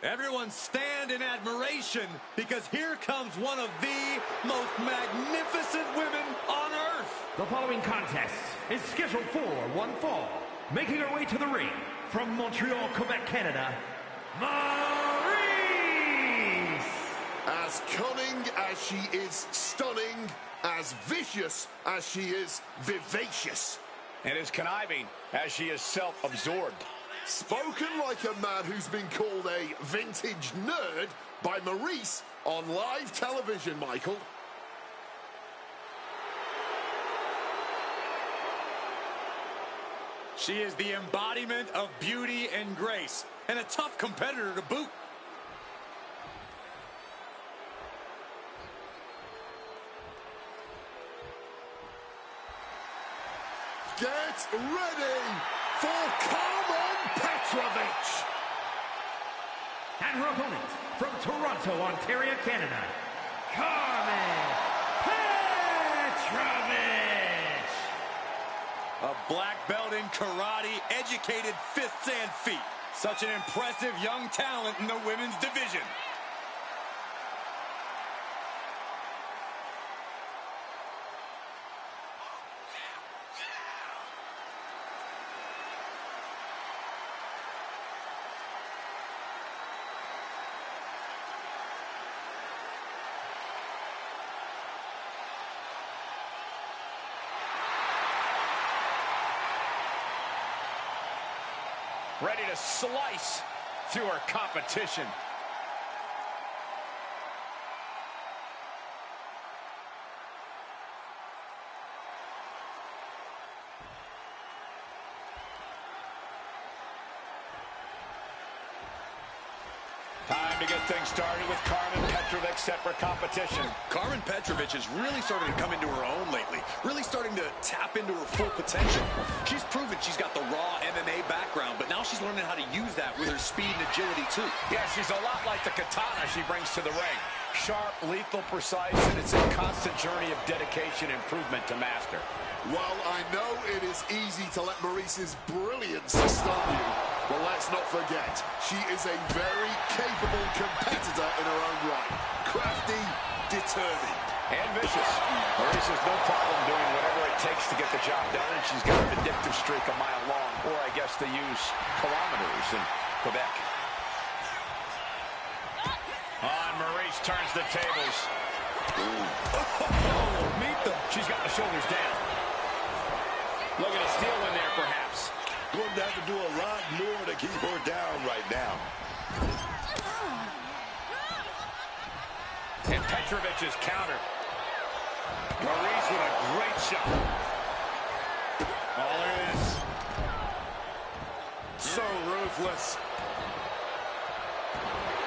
Everyone stand in admiration because here comes one of the most magnificent women on earth. The following contest is scheduled for one fall. Making her way to the ring from Montreal, Quebec, Canada, Maurice! As cunning as she is stunning, as vicious as she is vivacious. And as conniving as she is self-absorbed. Spoken like a man who's been called a vintage nerd by Maurice on live television, Michael. She is the embodiment of beauty and grace, and a tough competitor to boot. Get ready for Carmen Petrovic. And her opponent from Toronto, Ontario, Canada, Carmen Petrovic. A black belt in karate, educated fists and feet. Such an impressive young talent in the women's division. Ready to slice through her competition. Time to get things started with Carmen Petrovic set for competition. Carmen Petrovic is really starting to come into her own lately. Really starting to tap into her full potential. She's proven she's got the raw MMA background, but now she's learning how to use that with her speed and agility too. Yeah, she's a lot like the katana she brings to the ring. Sharp, lethal, precise, and it's a constant journey of dedication and improvement to master. While I know it is easy to let Maurice's brilliance stun you, but let's not forget, she is a very capable competitor in her own right. Crafty, determined. And vicious. Maurice has no problem doing whatever it takes to get the job done, and she's got a vindictive streak a mile long, or I guess they use kilometers in Quebec. On, Maurice turns the tables. Meet them. She's got the shoulders down. Looking to steal in there, perhaps. Going to have to do a lot more to keep her down right now. And Petrovic's counter. Maurice with a great shot. Oh, look at this. So ruthless.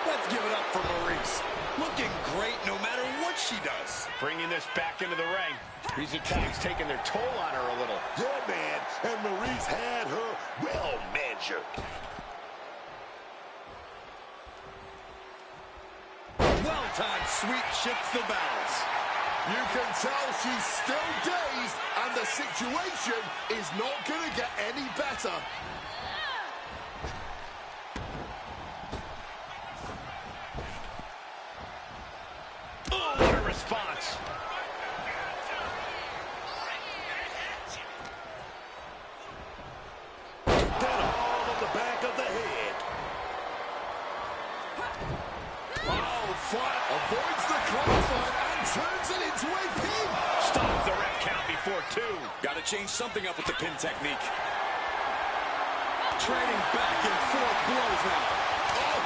Let's give it up for Maurice. Looking great no matter what she does. Bringing this back into the ring. These attacks taking their toll on her a little. Yeah, man. And Maurice had her well measured. Well-timed sweep shifts the balance. You can tell she's still dazed, and the situation is not going to get any better. Oh, what a response. Then all on the back of the head. Oh, flat avoids the clothesline and turns it into a pin. Stops the ref count before two. Got to change something up with the pin technique. Trading back and forth blows now. Oh,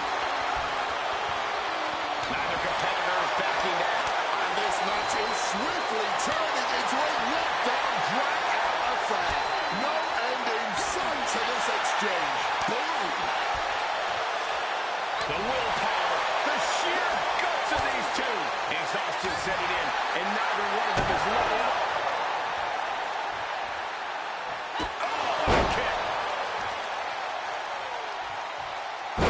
Neither competitor is backing down. and this match is swiftly turning into a knockdown, drag-out affair. No end in sight to this exchange. Boom. The willpower, the sheer guts of these two. Exhaustion setting in, and neither one of them is letting up. Oh, what a kick.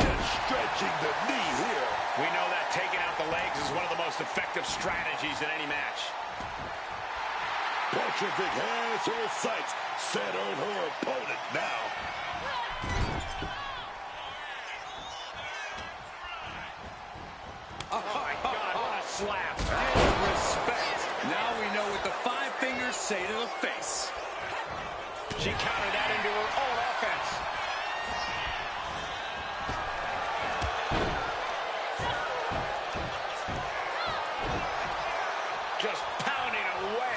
Just stretching the knee here. We know that taking out the legs is one of the most effective strategies in any match. Petrovic has her sights set on her opponent now. say to the face. She countered that into her own offense. Just pounding away.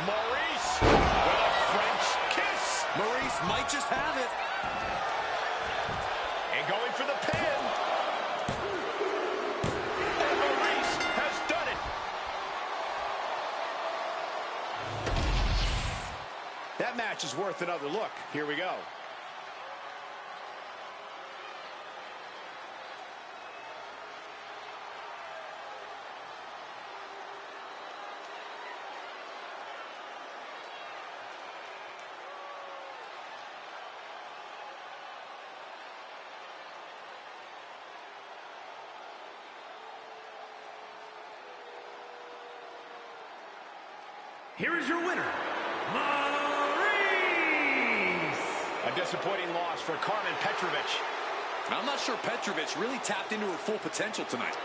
Maurice with a French kiss. Maurice might just have it. And going for the pin. And Maurice has done it. That match is worth another look. Here we go. Here is your winner, Maurice! A disappointing loss for Carmen Petrovic. I'm not sure Petrovic really tapped into her full potential tonight.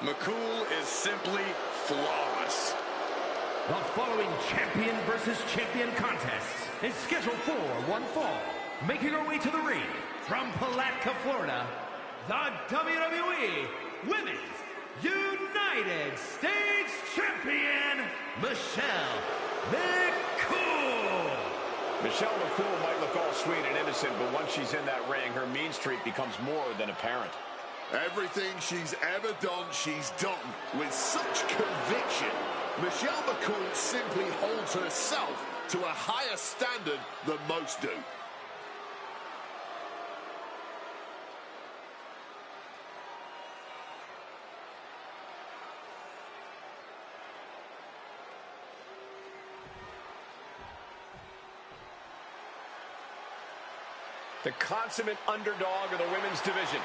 McCool is simply flawless. The following champion versus champion contest is scheduled for one fall. Making her way to the ring from Palatka, Florida, the WWE Women's United States Champion, Michelle McCool. Michelle McCool might look all sweet and innocent, but once she's in that ring, her mean streak becomes more than apparent. Everything she's ever done, she's done with such conviction. Michelle McCool simply holds herself to a higher standard than most do. The consummate underdog of the women's division,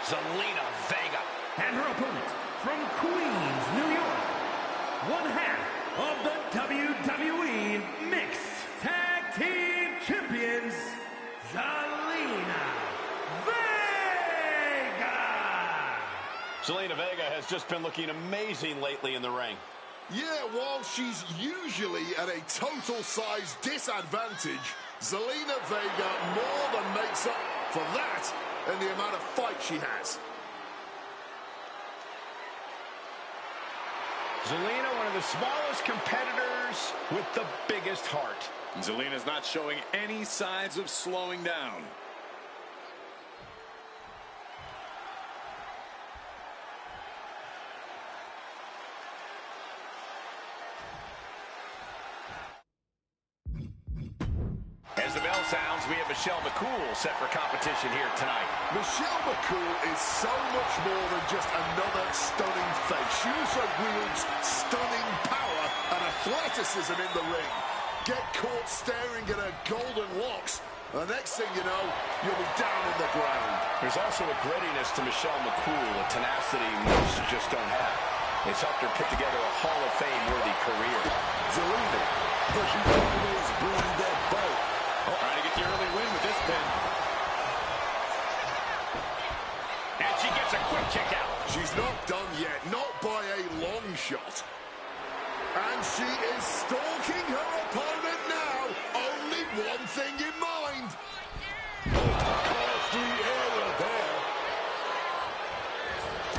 Zelina Vega. And her opponent from Queens, New York, one half of the WWE Mixed Tag Team Champions, Zelina Vega. Zelina Vega has just been looking amazing lately in the ring. Yeah, while she's usually at a total size disadvantage, Zelina Vega more than makes up for that and the amount of fight she has. Zelina, one of the smallest competitors with the biggest heart. Zelina's not showing any signs of slowing down. As the bell sounds, we have Michelle McCool set for competition here tonight. Michelle McCool is so much more than just another stunning face. She also wields stunning power and athleticism in the ring. Get caught staring at her golden locks, the next thing you know, you'll be down on the ground. There's also a grittiness to Michelle McCool, a tenacity most just don't have. It's helped her put together a Hall of Fame-worthy career. Zelina, but she always bring that fight. Trying to get the early win with this pin. And she gets a quick kick out. She's not done yet, not by a long shot. And she is stalking her opponent now. Only one thing in mind. Costly error there.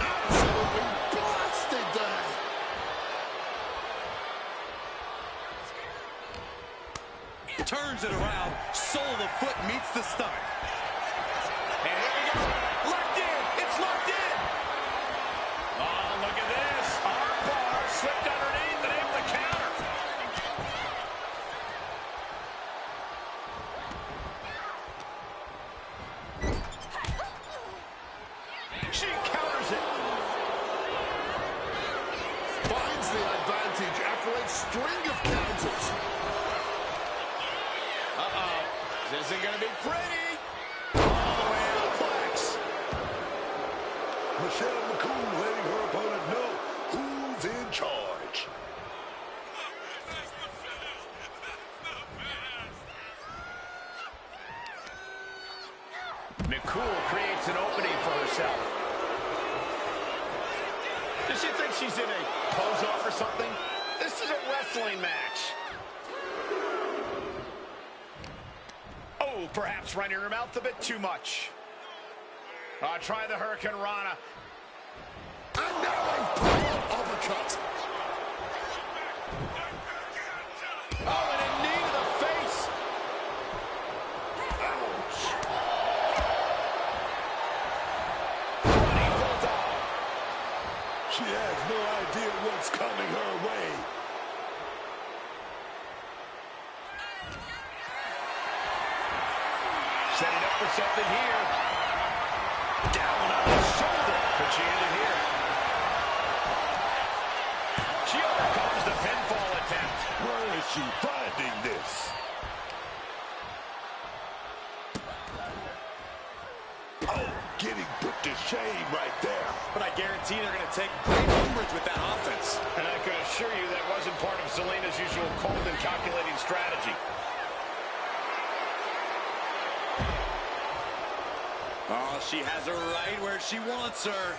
Absolutely blasted there. Turns it around. Sole of the foot meets the stomach. And here we go. Locked in. It's locked in. Oh, look at this. Arm bar slipped underneath and able to counter. She counters it. Finds the advantage after a string of counters. Uh-oh. isn't going to be pretty. All the way out, Plex. Michelle McCool letting her opponent know who's in charge. McCool creates an opening for herself. Does she think she's in a pose-off or something? This is a wrestling match. Oh, perhaps running her mouth a bit too much. Try the Hurricane Rana. And now a power uppercut. Oh, and a knee to the face. Ouch. Running bulldog. She has no idea what's coming her way. Setting up for something here. Down on the shoulder. Could she end it here? She overcomes the pinfall attempt. Where is she finding this? Oh, getting put to shame right there. But I guarantee they're going to take great umbrage with that offense. And I can assure you that wasn't part of Zelina's usual cold and calculating strategy. Oh, she has her right where she wants her.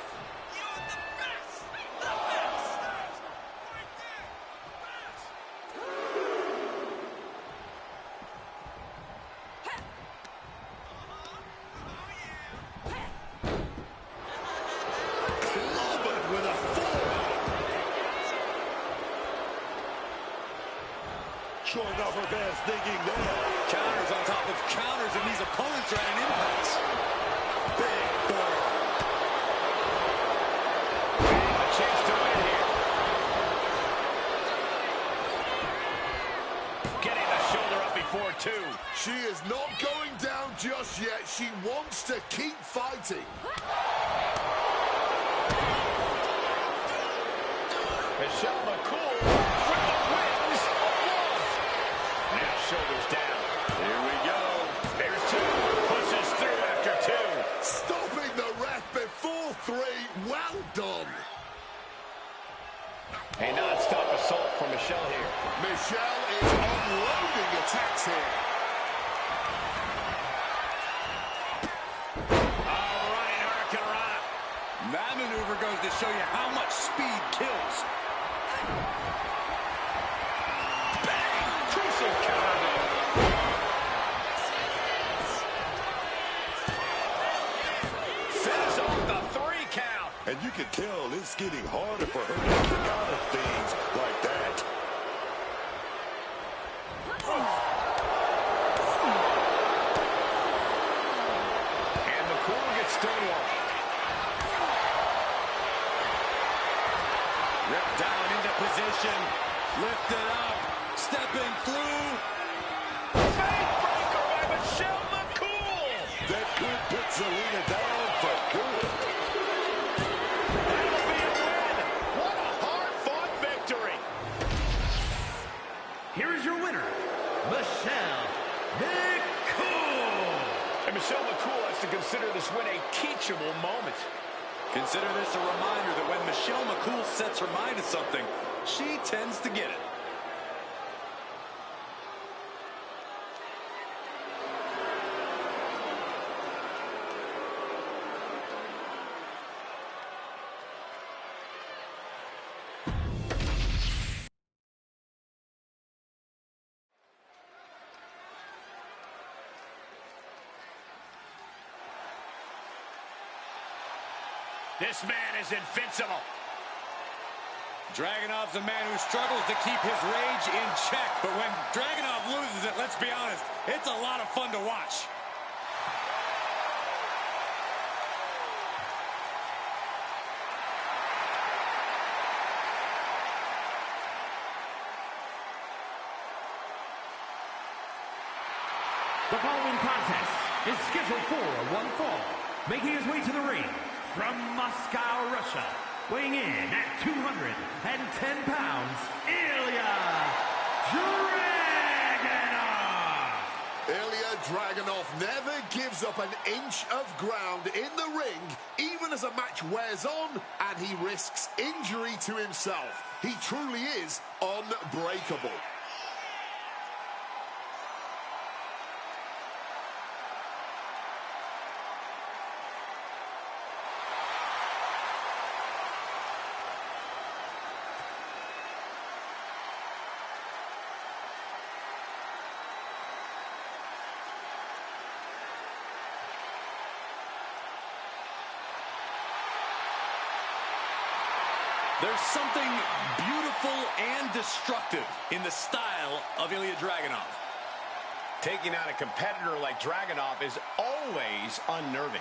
Clobbered with a forearm. Showing off her fast thinking there. Counters on top of counters, and these opponents are at an impasse. Big forearm. A chance to win here. Getting the shoulder up before two. She is not going down just yet. She wants to keep fighting. Michelle McCool with the wings of love. Now shoulders down. Here we go. There's two. Pushes through after two. Stopping the ref before three. Well done. A non-stop assault from Michelle here. Michelle is unloading attacks here. Oh, running Hurricane Rana. That maneuver goes to show you how much speed kills. Bang! Crucial counter. Finish off the 3 count. And you can tell it's getting harder for her to kick out of things like that. And McCool gets stonewalled. Ripped down into position. Lifted up. Stepping through. Backbreaker by Michelle McCool. That could put Zelina down for good. That'll be a win. What a hard-fought victory. Here is your winner, Michelle McCool. And Michelle McCool has to consider this win a teachable moment. Consider this a reminder that when Michelle McCool sets her mind to something, she tends to get it. This man is invincible. Dragunov's a man who struggles to keep his rage in check, but when Dragunov loses it, let's be honest, it's a lot of fun to watch. The following contest is scheduled for one fall. Making his way to the ring from Moscow, Russia, weighing in at 210 pounds, Ilya Dragunov. Ilya Dragunov never gives up an inch of ground in the ring, even as a match wears on and he risks injury to himself. He truly is unbreakable. There's something beautiful and destructive in the style of Ilya Dragunov. Taking out a competitor like Dragunov is always unnerving.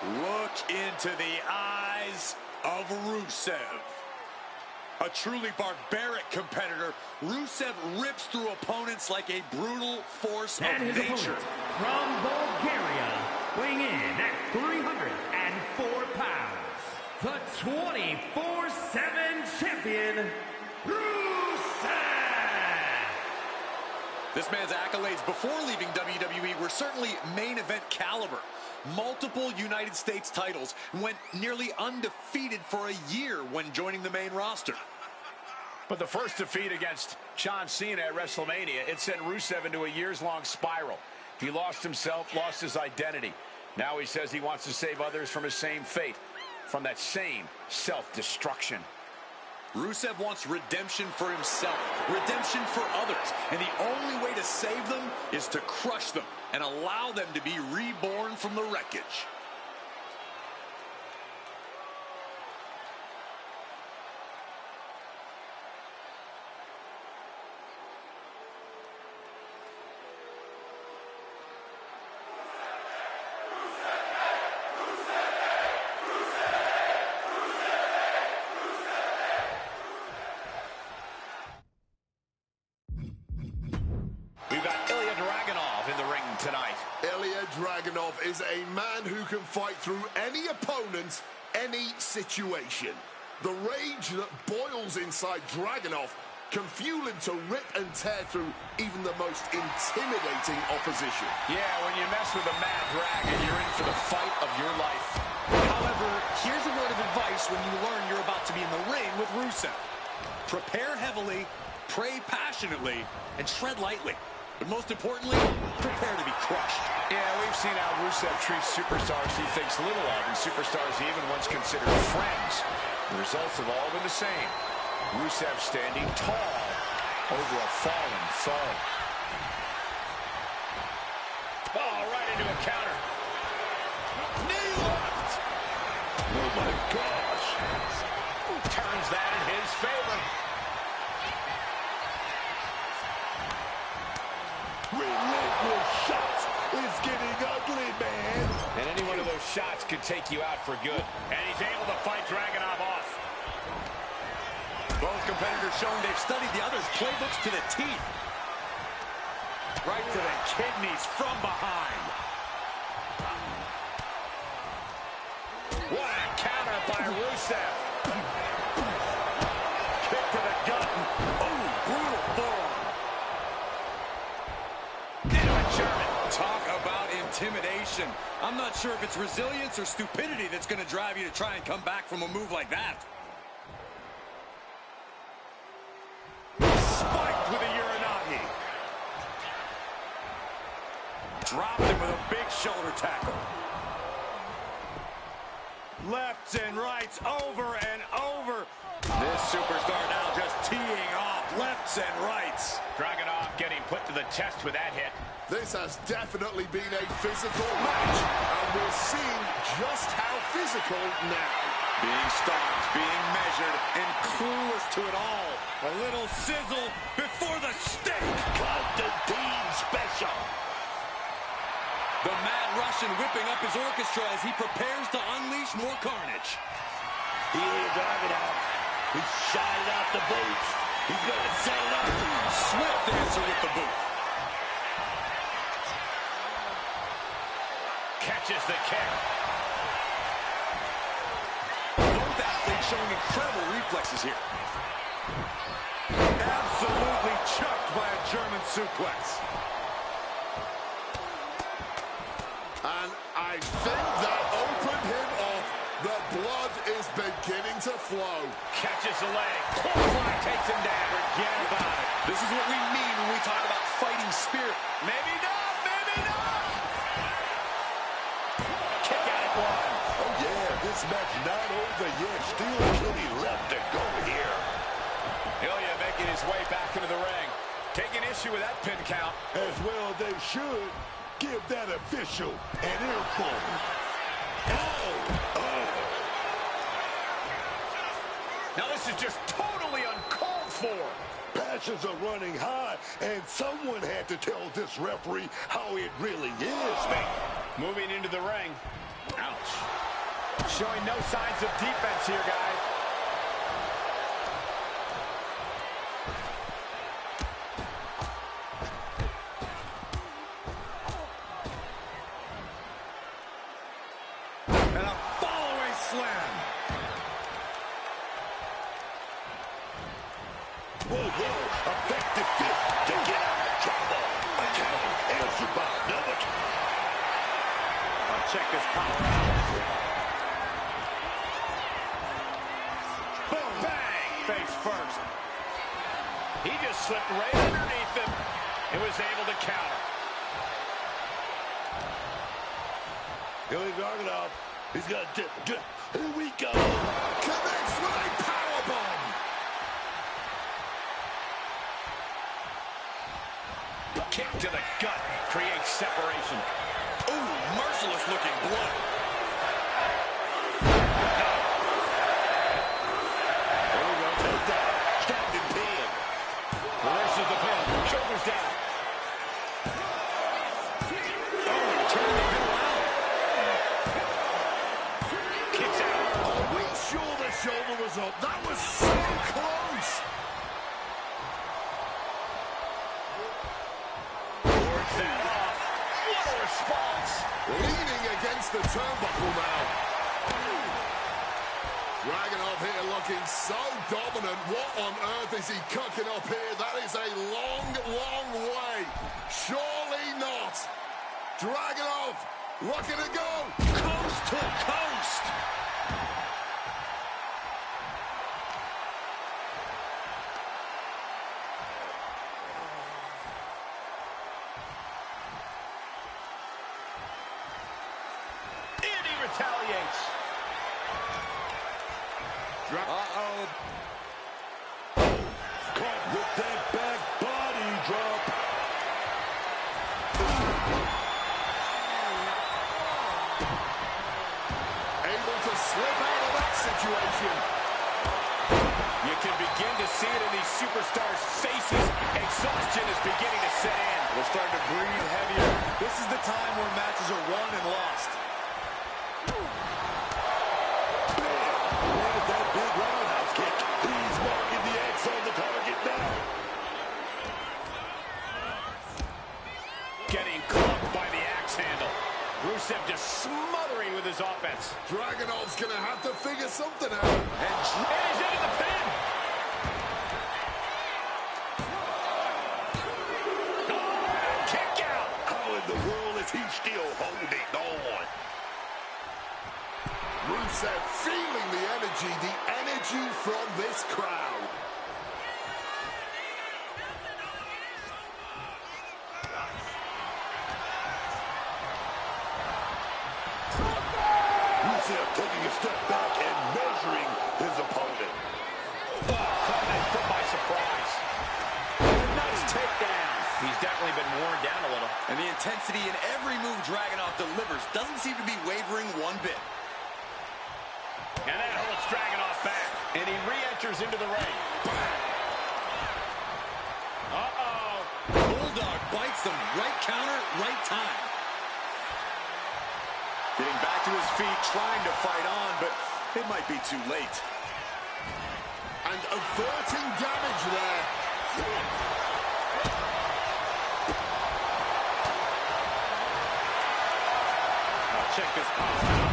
Look into the eyes of Rusev. A truly barbaric competitor, Rusev rips through opponents like a brutal force of And his nature. opponent from Bulgaria, weighing in at 304 pounds, the 24/7 champion, Rusev! This man's accolades before leaving WWE were certainly main event caliber. Multiple United States titles, went nearly undefeated for a year when joining the main roster. But the first defeat against John Cena at WrestleMania, it sent Rusev into a years-long spiral. He lost himself, lost his identity. Now he says he wants to save others from his same fate, from that same self-destruction. Rusev wants redemption for himself, redemption for others, and the only way to save them is to crush them and allow them to be reborn from the wreckage. Tonight. Ilya Dragunov is a man who can fight through any opponent, any situation. The rage that boils inside Dragunov can fuel him to rip and tear through even the most intimidating opposition. Yeah, when you mess with a mad dragon, you're in for the fight of your life. However, here's a word of advice when you learn you're about to be in the ring with Rusev. Prepare heavily, pray passionately, and tread lightly. But most importantly, prepare to be crushed. Yeah, we've seen how Rusev treats superstars he thinks little of, and superstars he even once considered friends. The results have all been the same. Rusev standing tall over a fallen foe. Oh, right into a counter. Knee left. Oh, my gosh. Turns that in his favor. Relentless shots. It's getting ugly, man. And any one of those shots could take you out for good. And he's able to fight Dragunov off. Both competitors showing they've studied the other's playbooks to the teeth. Right to the kidneys from behind. What a counter by Rusev. Kick to the gut. Oh, brutal forearm. Into a German. Talk about intimidation. I'm not sure if it's resilience or stupidity that's going to drive you to try and come back from a move like that. Spiked with a Uranagi. Dropped him with a big shoulder tackle. Lefts and rights over and over. This superstar now just teeing off lefts and rights. Dragunov getting put to the test with that hit. This has definitely been a physical match, and we're seeing just how physical now. Being stalked, being measured, and clueless to it all. A little sizzle before the steak. Constantine special. The Mad Russian whipping up his orchestra as he prepares to unleash more carnage. He ain't driving out. He's shot it out the boots. He's going to set it up. Swift answer with the boot. Catches the kick. Both athletes showing incredible reflexes here. Absolutely chucked by a German suplex. And I think that opened him up. The blood is beginning to flow. Catches the leg. Clothesline takes him down. Forget about it. This is what we mean when we talk about fighting spirit. Maybe not. Maybe not. Kick out at one. Oh, yeah, this match not over yet. Still plenty left to go here. Ilya making his way back into the ring. Taking issue with that pin count. As well they should. Give that official an earful. Now this is just totally uncalled for. Passions are running high, and someone had to tell this referee how it really is, man. Moving into the ring. Ouch. Showing no signs of defense here, guys. And a follow-away slam. Whoa, effective fist to get out of trouble. A counter answered by another. I'll check this power out. Boom, bang, face first. He just slipped right underneath him and was able to counter. Ilya Dragunov, he's got to dip. Here we go. Connects with a powerbomb. Kick to the gut creates separation. Ooh, merciless looking blood. There we go, take that. Standing pin. Reverses the pin. Shoulders down. Oh, turn the middle out. Kicks out. Are we sure the shoulder was up? That was so close. Works that off. What a response. Leaning against the turnbuckle now. Dragunov here looking so dominant. What on earth is he cooking up here? That is a long, long way. Surely not. Dragunov looking to go. Coast to coast. And he retaliates. Uh-oh. Caught with that back body drop. Able to slip out of that situation. You can begin to see it in these superstars' faces. Exhaustion is beginning to set in. They're starting to breathe heavier. This is the time where matches are won and lost. With that big roundhouse kick, he's marking the X on the target now. Getting clubbed by the axe handle. Rusev just smothering with his offense. Dragunov's going to have to figure something out. And he's into the pin. Oh, kick out. How in the world is he still holding on? Rusev feeling the energy from this crowd. Rusev taking a step back and measuring his opponent. Caught that foot by surprise. Nice takedown. He's definitely been worn down a little. And the intensity in every move Dragunov delivers. Doesn't seem to be wavering one bit. And that holds Dragunov back. And he re-enters into the ring. Uh-oh. Bulldog bites them. Right counter, right time. Getting back to his feet, trying to fight on, but it might be too late. And averting damage there. Oh, check this power out.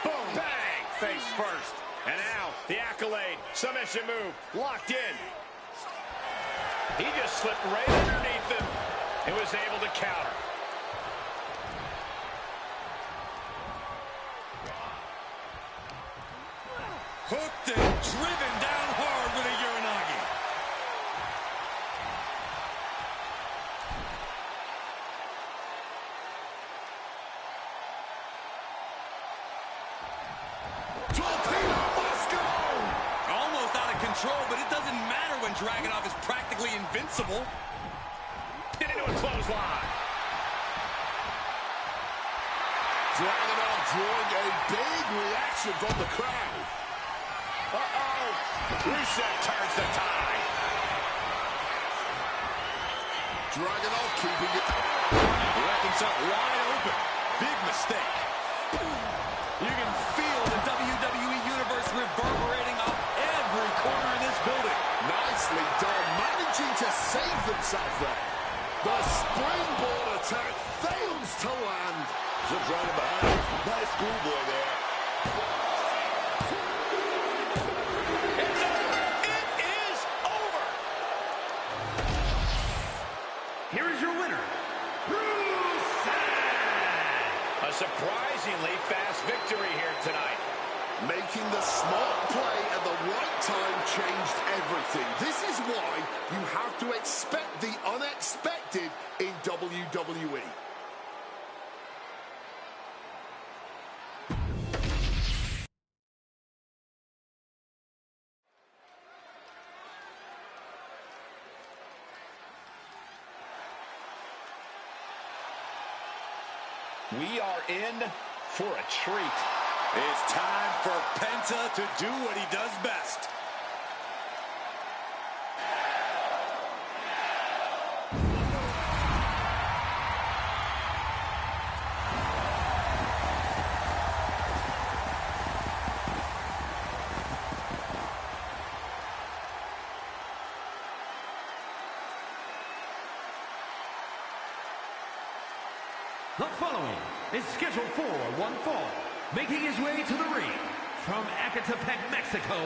Boom, bang, face first. And now, the accolade, submission move, locked in. He just slipped right underneath him and was able to counter. Hooked and driven down hard with a Uranagi. Torpedo Moscow! Almost out of control, but it doesn't matter when Dragunov is practically invincible. Hit into a clothesline. Dragunov drawing a big reaction from the crowd. Uh-oh. Rusev turns the tide. Dragunov keeping it. He left himself wide open. Big mistake. You can feel the WWE Universe reverberating off every corner in this building. Nicely done, managing to save themselves there. The springboard attack fails to land. Zips right in behind. Nice schoolboy there. It's over. It is over. Here is your winner, Rusev! A surprisingly fast victory here tonight. Making the smart play at the right time changed everything. This is why you have to expect the unexpected in WWE. We are in for a treat. It's time for Penta to do what he does best. The following is scheduled for one fall, making his way to the ring from Ecatepec, Mexico,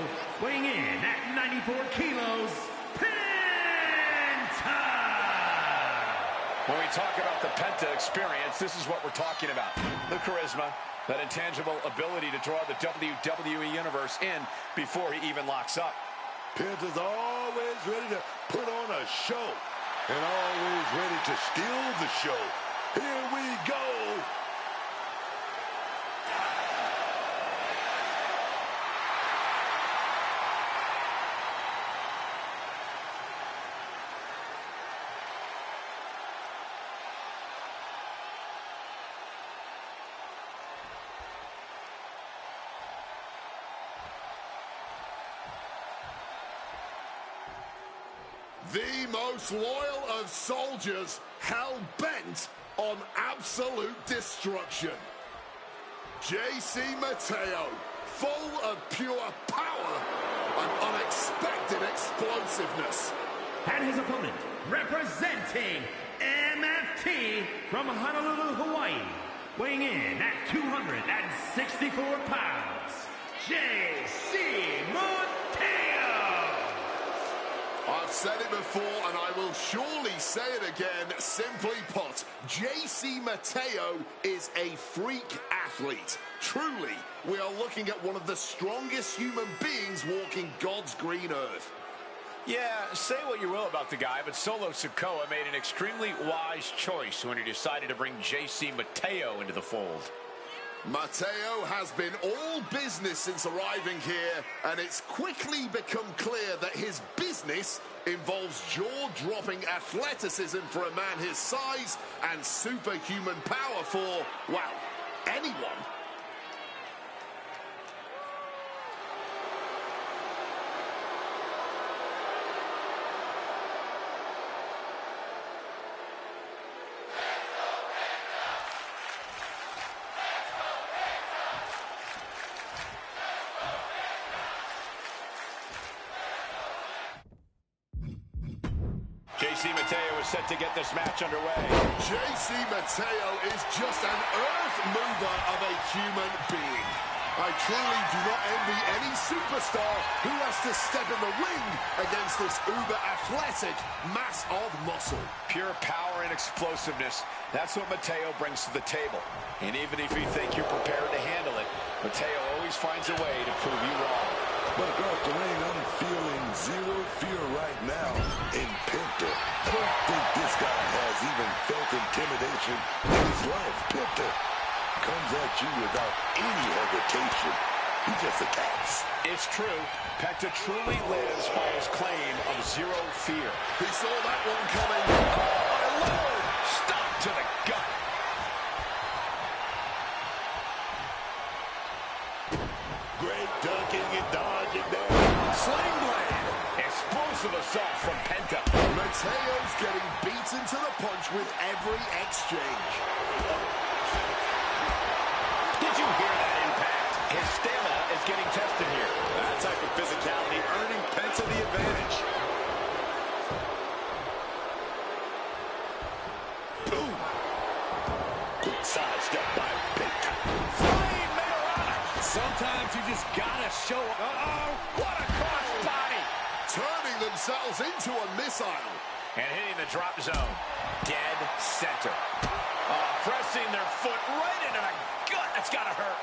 weighing in at 94 kilos, Penta! When we talk about the Penta experience, this is what we're talking about. The charisma, that intangible ability to draw the WWE Universe in before he even locks up. Penta's always ready to put on a show and always ready to steal the show. Here we go. The most loyal of soldiers, hell-bent on absolute destruction. JC Mateo, full of pure power and unexpected explosiveness. And his opponent, representing MFT from Honolulu, Hawaii, weighing in at 264 pounds, JC Mateo! I've said it before, and I will surely say it again. Simply put, JC Mateo is a freak athlete. Truly, we are looking at one of the strongest human beings walking God's green earth. Yeah, say what you will about the guy, but Solo Sikoa made an extremely wise choice when he decided to bring JC Mateo into the fold. Mateo has been all business since arriving here, and it's quickly become clear that his business involves jaw-dropping athleticism for a man his size and superhuman power for, well, anyone. JC Mateo is set to get this match underway. JC Mateo is just an earth mover of a human being. I truly do not envy any superstar who has to step in the ring against this uber-athletic mass of muscle. Pure power and explosiveness. That's what Mateo brings to the table. And even if you think you're prepared to handle it, Mateo always finds a way to prove you wrong. But across the ring, I'm feeling zero fear right now in Penta. I don't think this guy has even felt intimidation in his life. Penta comes at you without any hesitation. He just attacks. It's true. Penta truly lives by his claim of zero fear. He saw that one coming. Oh, my Lord! Stop to the gut. Great ducking and dodging there. Sling blade. Explosive assault from Penta. Mateo's getting beaten to the punch with every exchange. Did you hear that impact? His stamina is getting tested here. That type of physicality earning Penta the advantage. Boom. Quick side step by Penta. Flying Mayorana. Sometimes you just gotta show up. Uh-oh. What a cross body. Turning themselves into a missile. And hitting the drop zone. Dead center. Pressing their foot right into the gut. That's gotta hurt.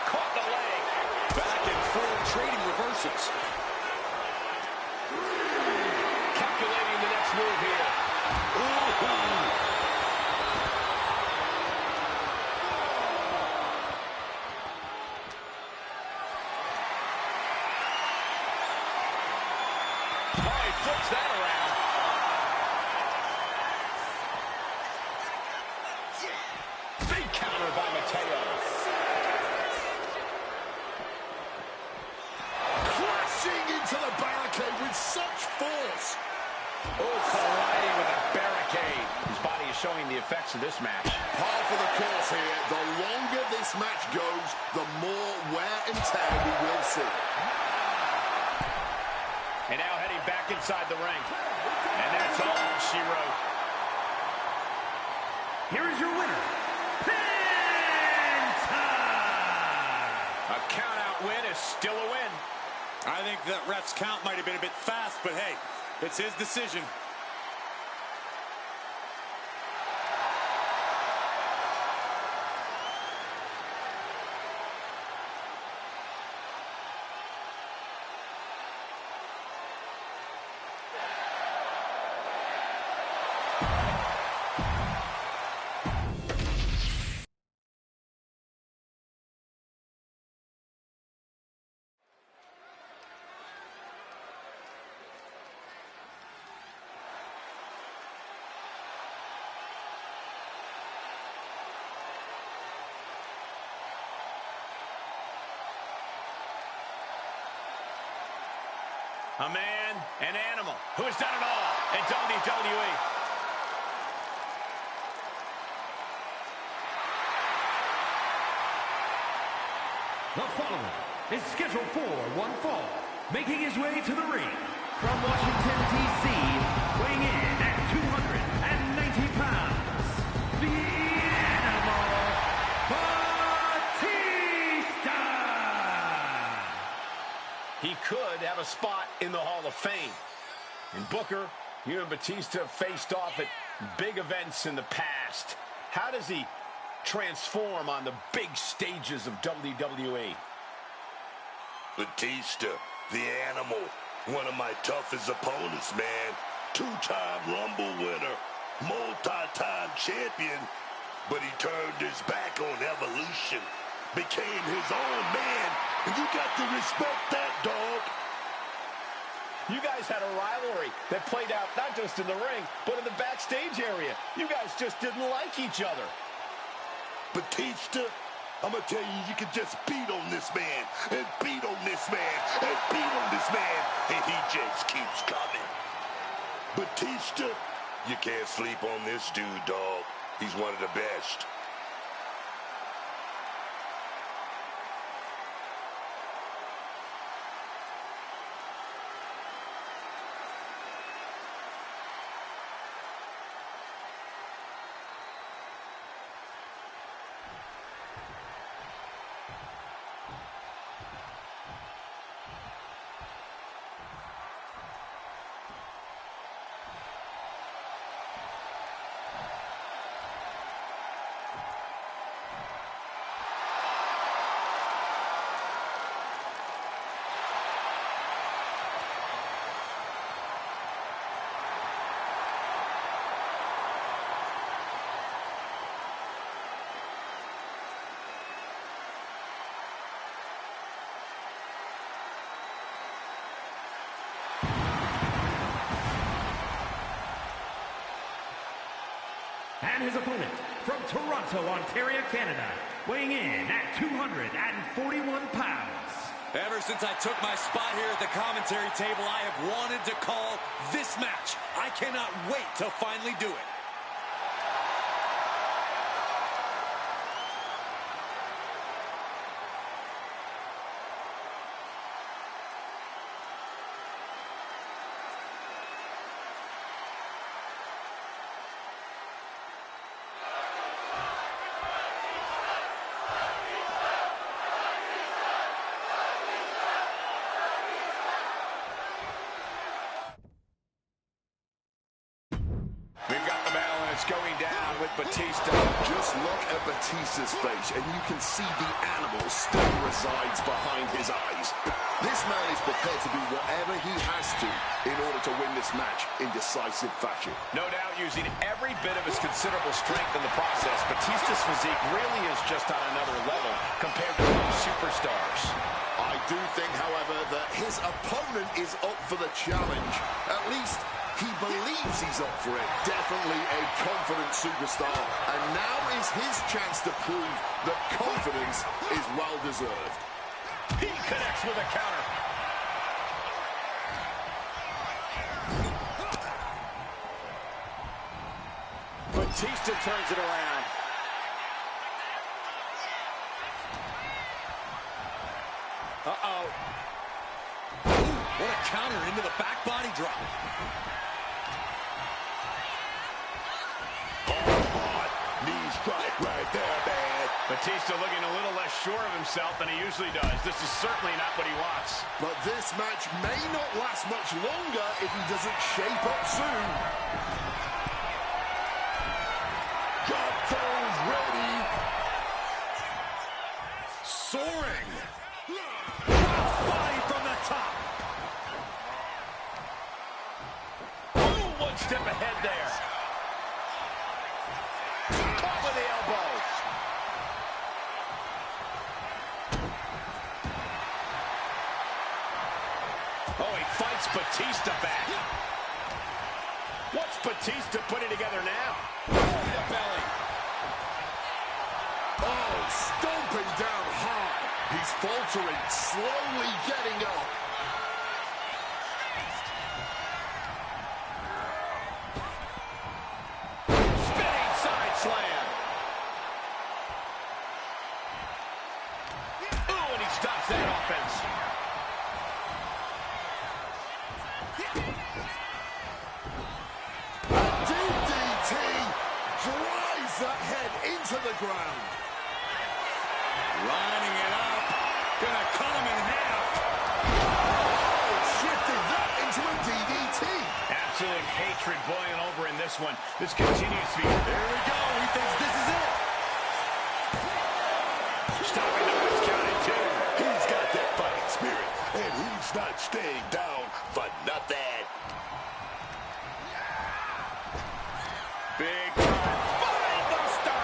Caught the leg. Back and forth, trading reversals. Calculating the next move here. Ooh. Flips that around. Big counter by Mateo. Crashing into the barricade with such force. Oh, colliding with a barricade. His body is showing the effects of this match. Par for the course here. The longer this match goes, the more wear and tear we will see. And now heading back inside the ring. And that's all she wrote. Here is your winner, Penta! A count-out win is still a win. I think that ref's count might have been a bit fast, but hey, it's his decision. A man, an animal, who has done it all in WWE. The following is scheduled for one fall, making his way to the ring from Washington, D.C., weighing in at 290 pounds, the Animal Batista! He could have a spot in the Hall of Fame. And Booker, you and Batista have faced off at big events in the past. How does he transform on the big stages of WWE? Batista, the animal, One of my toughest opponents, man. Two-time Rumble winner, multi-time champion, but he turned his back on evolution, became his own man, and you got to respect that, dog. You guys had a rivalry that played out not just in the ring, but in the backstage area. You guys just didn't like each other. Batista, I'm going to tell you, you can just beat on this man, and beat on this man, and beat on this man, and he just keeps coming. Batista, you can't sleep on this dude, dog. He's one of the best. And his opponent, from Toronto, Ontario, Canada, weighing in at 241 pounds. Ever since I took my spot here at the commentary table, I have wanted to call this match. I cannot wait to finally do it. Going down with Batista. Just look at Batista's face, and you can see the animal still resides behind his eyes. This man is prepared to do whatever he has to in order to win this match in decisive fashion. No doubt using every bit of his considerable strength in the process. Batista's physique really is just on another level compared to most superstars. I do think, however, that his opponent is up for the challenge. At least he believes he's up for it. Definitely a confident superstar. And now is his chance to prove that confidence is well-deserved. He connects with a counter. Batista turns it around. Uh-oh. What a counter into the back body drop. Knee strike right there, man. Batista looking a little less sure of himself than he usually does. This is certainly not what he wants. But this match may not last much longer if he doesn't shape up soon. Drop throws ready. Soaring. Body from the top. Ooh, one step ahead there. Caught with the elbow. Oh, he fights Batista back. What's Batista putting together now? The belly. Oh, stomping down hard. He's faltering, slowly getting up. Spinning side slam. Ooh, and he stops that offense. DDT drives that head into the ground. Lining it up. Gonna cut him in half. Oh, shifted that into a DDT. Absolute hatred boiling over in this one. This continues to be... There we go. He thinks this is it. Stopping the count at two. He's got that fighting spirit, and he's not staying down for nothing. Big time spine buster.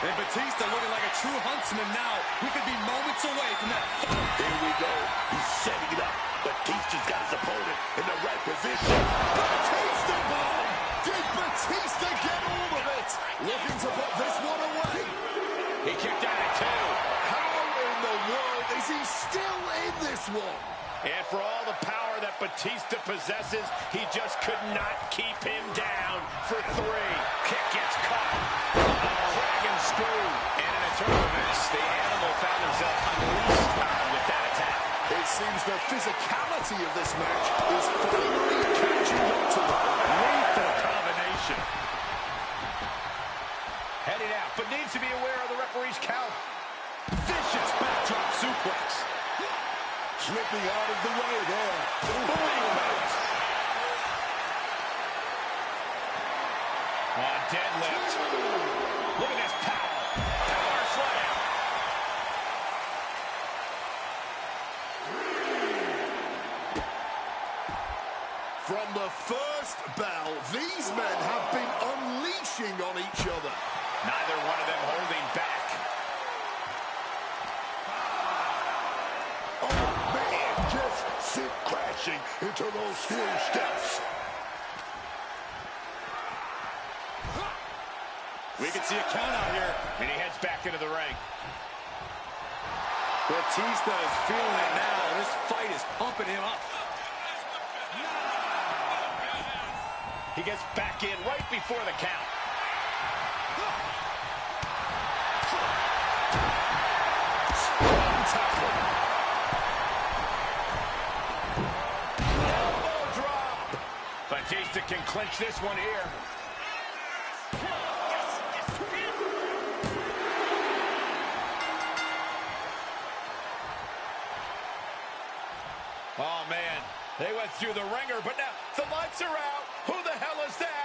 And Batista looking like a true huntsman now. We could be moments away from that fight. Here we go. He's setting it up. Batista's got his opponent in the right position. Batista bomb! Did Batista get all of it? Looking to put this one away. He kicked out at 2. How in the world is he still in this one? And for all the power that Batista possesses, he just could not keep him down for 3. Kick gets caught. Dragon screw. And in a turn of events, the animal found himself unleashed with that attack. It seems the physicality of this match is finally catching up to them. Lethal combination. Heading out, but needs to be aware of the referee's count. Vicious backdrop suplex. Slipping out of the way there. Deadlift. Look at this power. Power slam. From the first bell, these men have been unleashing on each other. Neither one of them holding back. Oh, man, just sit crashing into those steel steps. We can see a count out here. And he heads back into the ring. Batista is feeling it now. This fight is pumping him up. He gets back in right before the count. Elbow drop. Batista can clinch this one here. Oh, man. They went through the ringer, but now the lights are out. Who the hell is that?